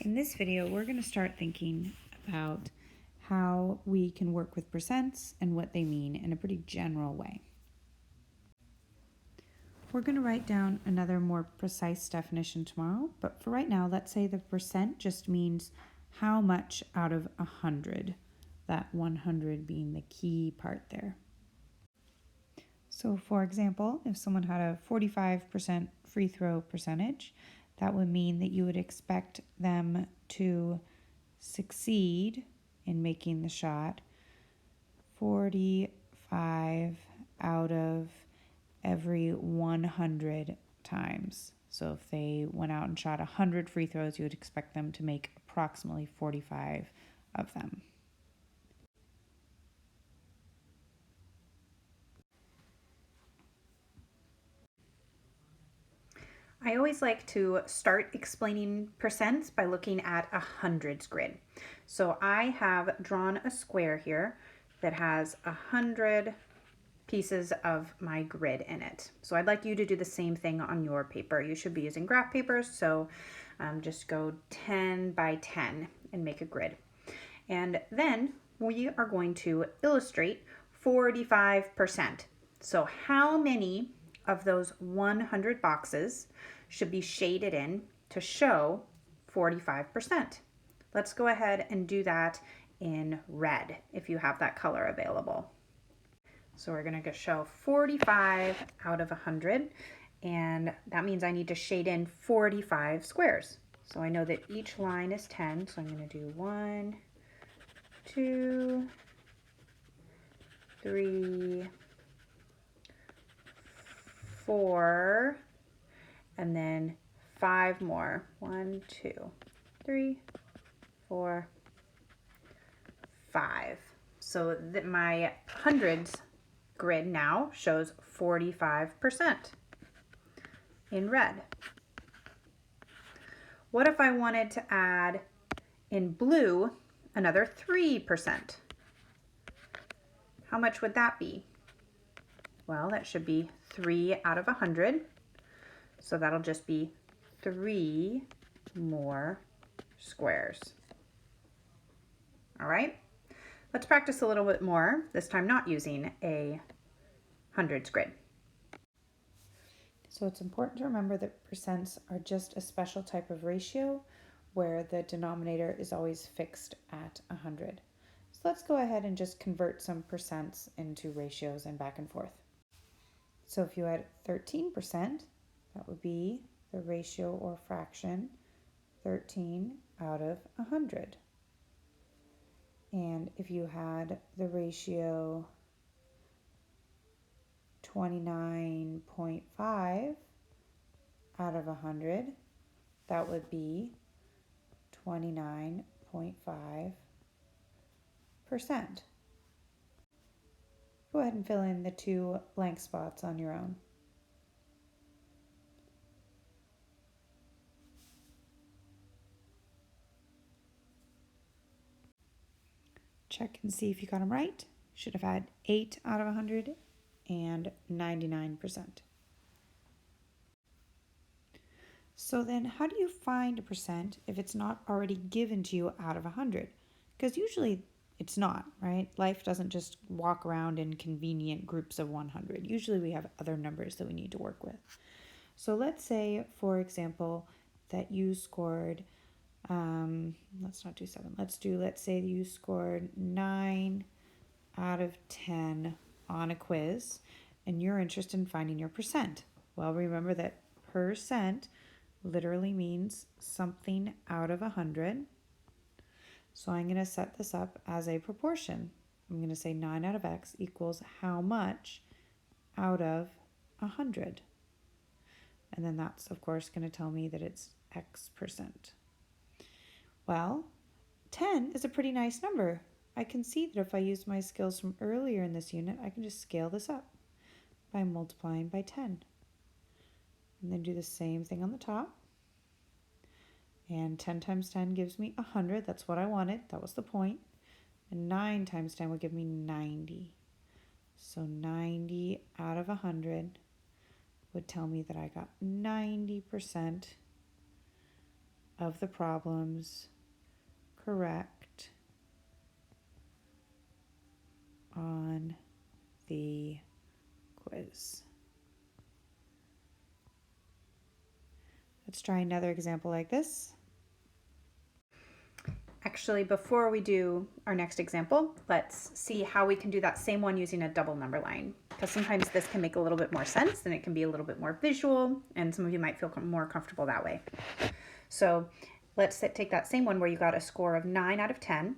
In this video, we're going to start thinking about how we can work with percents and what they mean in a pretty general way. We're going to write down another more precise definition tomorrow, but for right now, let's say the percent just means how much out of 100, that 100 being the key part there. So for example, if someone had a 45% free throw percentage, that would mean that you would expect them to succeed in making the shot 45 out of every 100 times. So if they went out and shot 100 free throws, you would expect them to make approximately 45 of them. I always like to start explaining percents by looking at a hundreds grid. So I have drawn a square here that has 100 pieces of my grid in it. So I'd like you to do the same thing on your paper. You should be using graph papers, so just go 10 by 10 and make a grid. And then we are going to illustrate 45%. So how many of those 100 boxes should be shaded in to show 45%? Let's go ahead and do that in red if you have that color available. So we're going to show 45 out of 100, and that means I need to shade in 45 squares. So I know that each line is 10, so I'm going to do 1, 2, 3, 4, and then 5 more. 1, 2, 3, 4, 5. So that my hundreds grid now shows 45% in red. What if I wanted to add in blue another 3%? How much would that be? Well, that should be 3 out of 100. So that'll just be 3 more squares. All right, let's practice a little bit more, this time not using a hundreds grid. So it's important to remember that percents are just a special type of ratio where the denominator is always fixed at 100. So let's go ahead and just convert some percents into ratios and back and forth. So if you had 13%, that would be the ratio or fraction 13 out of 100. And if you had the ratio 29.5 out of 100, that would be 29.5%. Go ahead and fill in the 2 blank spots on your own. Check and see if you got them right. Should have had 8 out of 100 and 99%. So then how do you find a percent if it's not already given to you out of 100? Because usually it's not, right? Life doesn't just walk around in convenient groups of 100. Usually we have other numbers that we need to work with. So let's say, for example, that you scored, let's not do 7. Let's say you scored 9 out of 10 on a quiz, and you're interested in finding your percent. Well, remember that percent literally means something out of 100. So I'm going to set this up as a proportion. I'm going to say 9 out of x equals how much out of 100. And then that's, of course, going to tell me that it's x%. Well, 10 is a pretty nice number. I can see that if I use my skills from earlier in this unit, I can just scale this up by multiplying by 10. And then do the same thing on the top. And 10 times 10 gives me 100. That's what I wanted. That was the point. And 9 times 10 would give me 90. So 90 out of 100 would tell me that I got 90% of the problems correct on the quiz. Let's try another example like this. Actually, before we do our next example, let's see how we can do that same one using a double number line, because sometimes this can make a little bit more sense and it can be a little bit more visual, and some of you might feel more comfortable that way. So let's take that same one where you got a score of 9 out of 10,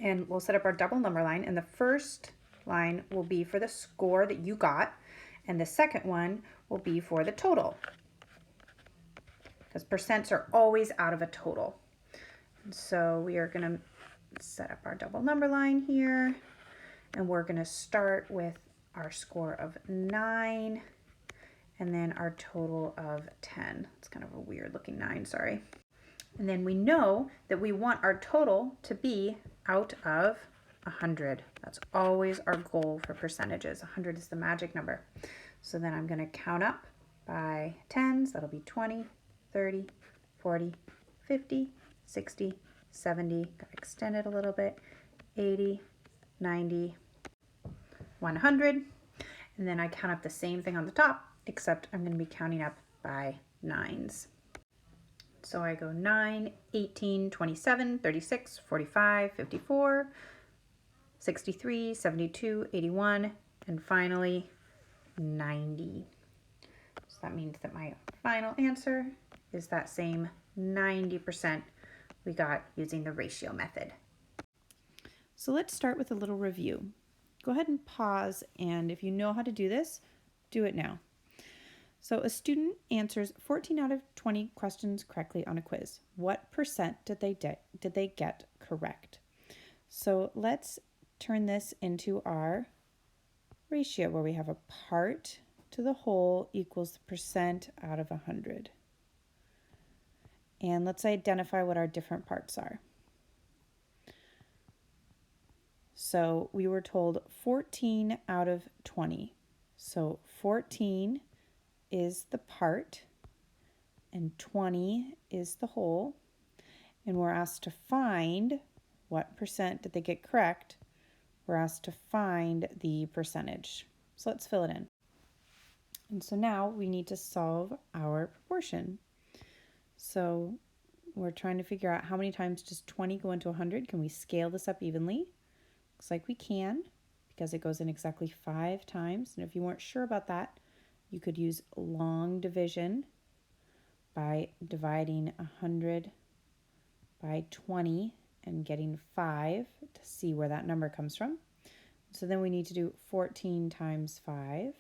and we'll set up our double number line, and the first line will be for the score that you got, and the second one will be for the total, because percents are always out of a total. So we are going to set up our double number line here, and we're going to start with our score of 9 and then our total of 10. It's kind of a weird looking 9, sorry. And then we know that we want our total to be out of 100. That's always our goal for percentages. 100 is the magic number. So then I'm going to count up by tens. That'll be 20, 30, 40, 50, 60, 70, got to extend it a little bit, 80, 90, 100. And then I count up the same thing on the top, except I'm going to be counting up by nines. So I go 9, 18, 27, 36, 45, 54, 63, 72, 81, and finally 90. So that means that my final answer is that same 90% we got using the ratio method. So let's start with a little review. Go ahead and pause, and if you know how to do this, do it now. So a student answers 14 out of 20 questions correctly on a quiz. What percent did they get correct? So let's turn this into our ratio where we have a part to the whole equals the percent out of 100. And let's identify what our different parts are. So we were told 14 out of 20. So 14 is the part and 20 is the whole. And we're asked to find what percent did they get correct. We're asked to find the percentage. So let's fill it in. And so now we need to solve our proportion. So we're trying to figure out how many times does 20 go into 100? Can we scale this up evenly? Looks like we can, because it goes in exactly 5 times. And if you weren't sure about that, you could use long division by dividing 100 by 20 and getting 5 to see where that number comes from. So then we need to do 14 times 5,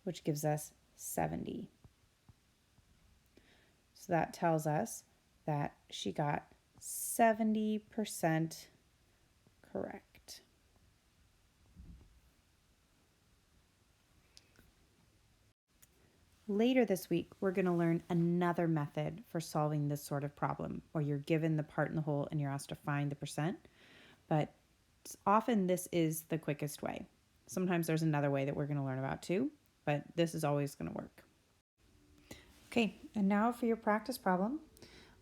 which gives us 70. So that tells us that she got 70% correct. Later this week, we're going to learn another method for solving this sort of problem, where you're given the part and the whole and you're asked to find the percent. But often this is the quickest way. Sometimes there's another way that we're going to learn about too, but this is always going to work. Okay, and now for your practice problem.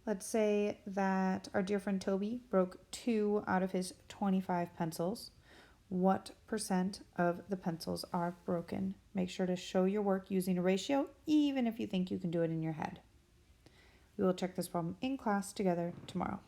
Let's say that our dear friend Toby broke 2 out of his 25 pencils. What percent of the pencils are broken? Make sure to show your work using a ratio, even if you think you can do it in your head. We will check this problem in class together tomorrow.